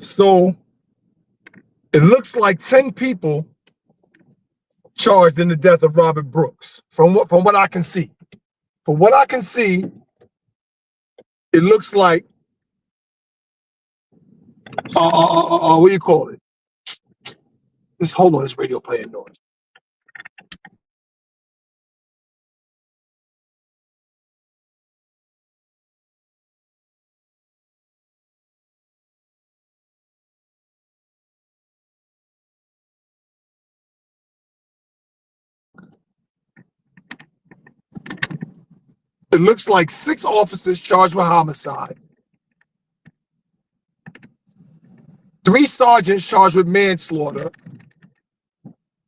So it looks like 10 people charged in the death of Robert Brooks. From what I can see. From what I can see, it looks like what do you call it? Just hold on, this radio playing noise. It looks like 6 officers charged with homicide, 3 sergeants charged with manslaughter,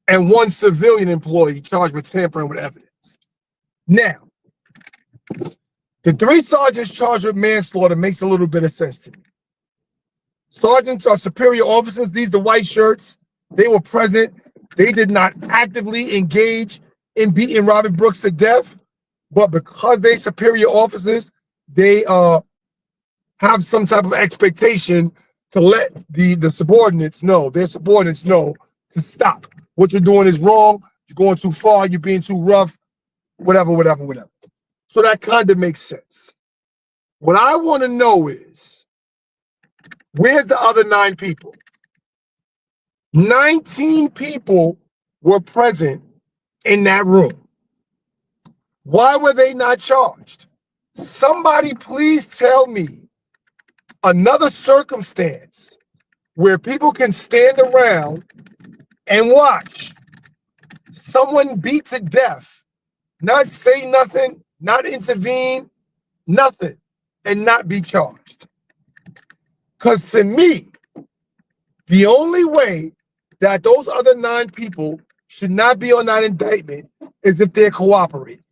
and 1 civilian employee charged with tampering with evidence. Now, the 3 sergeants charged with manslaughter makes a little bit of sense to me. Sergeants are superior officers. These are the white shirts. They were present. They did not actively engage in beating Robert Brooks to death, but because they're superior officers, they have some type of expectation to let the subordinates know, their subordinates know to stop. What you're doing is wrong. You're going too far. You're being too rough, whatever. So that kind of makes sense. What I want to know is, where's the other 9 people? 19 people were present in that room. Why were they not charged? Somebody please tell me another circumstance where people can stand around and watch someone beat to death, not say nothing, not intervene, nothing, and not be charged. Because to me, the only way that those other 9 people should not be on that indictment is if they're cooperating.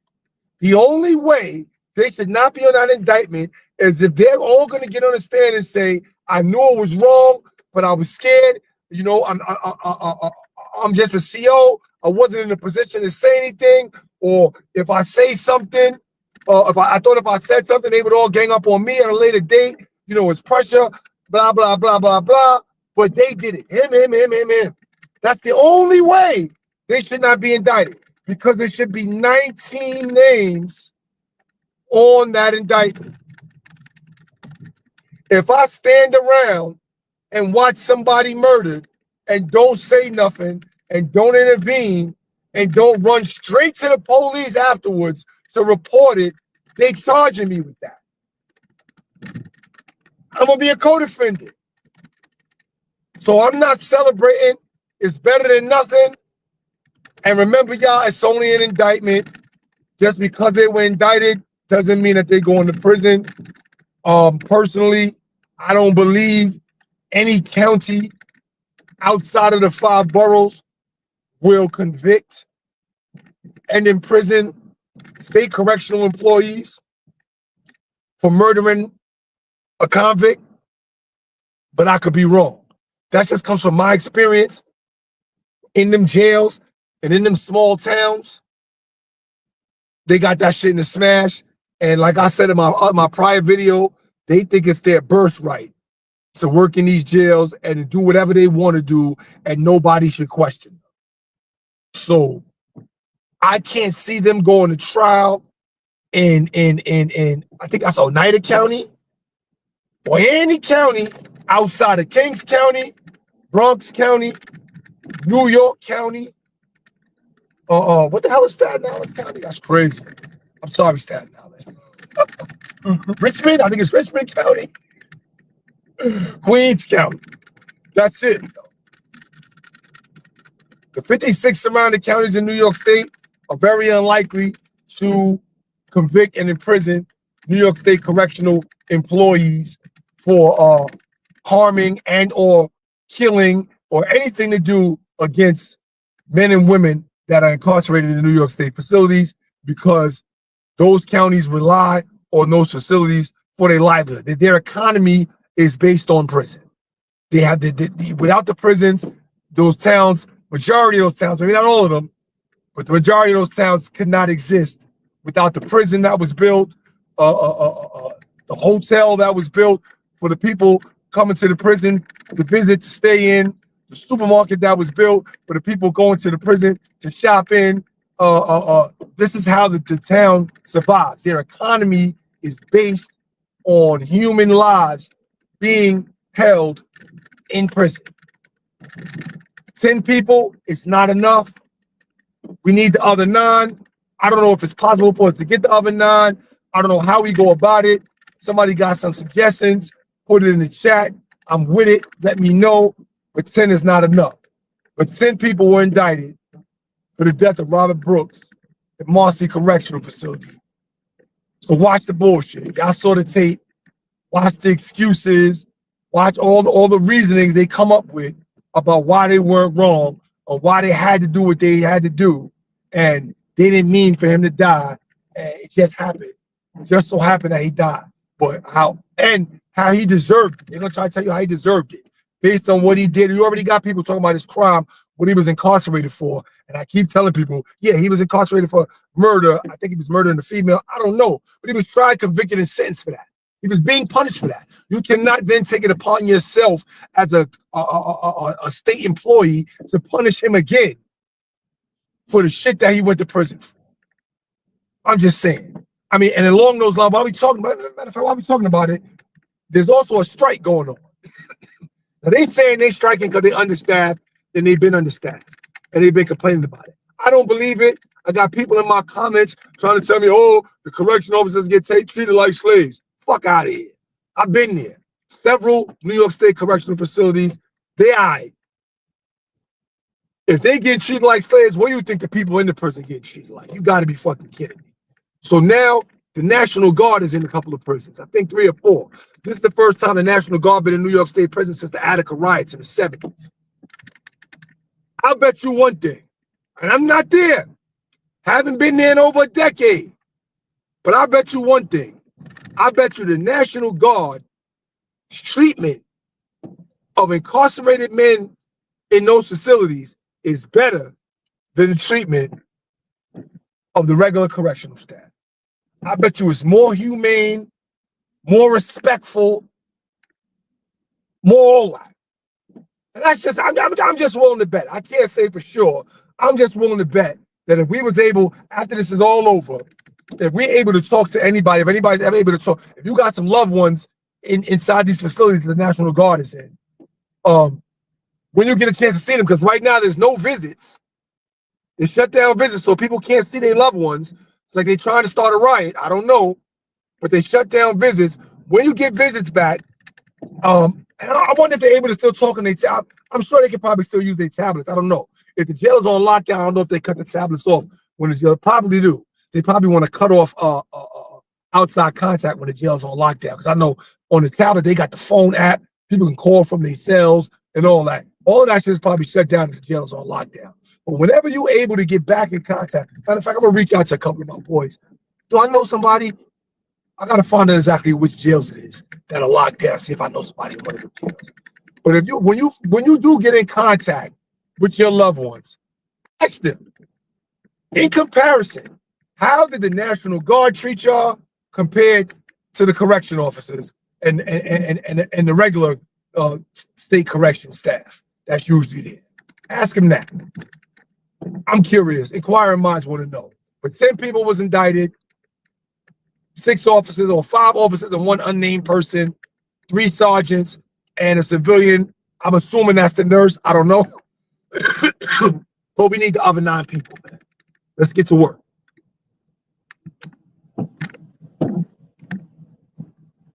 The only way they should not be on that indictment is if they're all going to get on the stand and say, I knew it was wrong, but I was scared. You know, I'm just a CO. I wasn't in a position to say anything. Or if I say something, if I said something, they would all gang up on me at a later date. You know, it's pressure, blah, blah, blah, blah, blah. But they did it. Him. That's the only way they should not be indicted, because there should be 19 names on that indictment. If I stand around and watch somebody murdered and don't say nothing and don't intervene and don't run straight to the police afterwards to report it, they charging me with that. I'm gonna be a co-defendant. So I'm not celebrating. It's better than nothing. And remember, y'all, it's only an indictment. Just because they were indicted doesn't mean that they're going to prison. Personally, I don't believe any county outside of the 5 boroughs will convict and imprison state correctional employees for murdering a convict, but I could be wrong. That just comes from my experience in them jails and in them small towns. They got that shit in the smash. And like I said in my prior video, they think it's their birthright to work in these jails and to do whatever they want to do, and nobody should question them. So I can't see them going to trial in I think that's Oneida County or any county outside of Kings County, Bronx County, New York County. What the hell is Staten Island County? That's crazy. I'm sorry, Staten Island. Richmond, I think it's Richmond County. Queens County. That's it. The 56 surrounding counties in New York State are very unlikely to convict and imprison New York State correctional employees for harming and or killing or anything to do against men and women that are incarcerated in New York State facilities, because those counties rely on those facilities for their livelihood. Their economy is based on prison. They have without the prisons, those towns, majority of those towns, maybe not all of them, but the majority of those towns could not exist without the prison that was built, the hotel that was built for the people coming to the prison to visit, to stay in, the supermarket that was built for the people going to the prison to shop in. This is how the town survives. Their economy is based on human lives being held in prison. 10 people is not enough. We need the other 9. I don't know if it's possible for us to get the other 9. I don't know how we go about it. Somebody got some suggestions, put it in the chat. I'm with it. Let me know. But 10 is not enough. But 10 people were indicted for the death of Robert Brooks at Marcy Correctional Facility. So watch the bullshit. Y'all saw the tape. Watch the excuses. Watch all the reasonings they come up with about why they weren't wrong or why they had to do what they had to do. And they didn't mean for him to die. It just happened. It just so happened that he died. But how he deserved it. They're going to try to tell you how he deserved it. Based on what he did. You already got people talking about his crime, what he was incarcerated for. And I keep telling people, yeah, he was incarcerated for murder. I think he was murdering a female. I don't know. But he was tried, convicted, and sentenced for that. He was being punished for that. You cannot then take it upon yourself as a state employee to punish him again for the shit that he went to prison for. I'm just saying. I mean, and along those lines, while we talking about it, matter of fact, while we talking about it, there's also a strike going on. Now they saying they striking because they understaffed, and they've been understaffed, and they've been complaining about it. I don't believe it. I got people in my comments trying to tell me, oh, the correction officers get treated like slaves. Fuck out of here. I've been there. Several New York State correctional facilities, they aight. If they get treated like slaves, what do you think the people in the prison get treated like? You got to be fucking kidding me. So now the National Guard is in a couple of prisons. I think 3 or 4. This is the first time the National Guard been in New York State prison since the Attica riots in the 70s. I'll bet you one thing, and I'm not there. Haven't been there in over a decade. But I bet you one thing. I bet you the National Guard's treatment of incarcerated men in those facilities is better than the treatment of the regular correctional staff. I bet you it's more humane, more respectful, more all that. And that's just, I'm just willing to bet. I can't say for sure. I'm just willing to bet that if we was able, after this is all over, if we're able to talk to anybody, if anybody's ever able to talk, if you got some loved ones inside these facilities that the National Guard is in, when you get a chance to see them, because right now there's no visits. They shut down visits so people can't see their loved ones. It's like they're trying to start a riot. I don't know, but they shut down visits. When you get visits back, and I wonder if they're able to still talk on their tab. I'm sure they can probably still use their tablets. I don't know. If the jail is on lockdown, I don't know if they cut the tablets off when it's, probably do. They probably want to cut off outside contact when the jail's on lockdown. Because I know on the tablet, they got the phone app. People can call from their cells and all that. All of that shit is probably shut down if the jail is on lockdown. But whenever you're able to get back in contact, matter of fact, I'm going to reach out to a couple of my boys. Do I know somebody? I got to find out exactly which jails it is that are locked down, see if I know somebody in one of the jails. But if when you do get in contact with your loved ones, ask them, in comparison, how did the National Guard treat y'all compared to the correction officers and the regular state correction staff that's usually there? Ask them that. I'm curious. Inquiring minds want to know. But 10 people was indicted, 6 officers or 5 officers and 1 unnamed person, 3 sergeants, and a civilian. I'm assuming that's the nurse. I don't know. But we need the other 9 people, man. Let's get to work.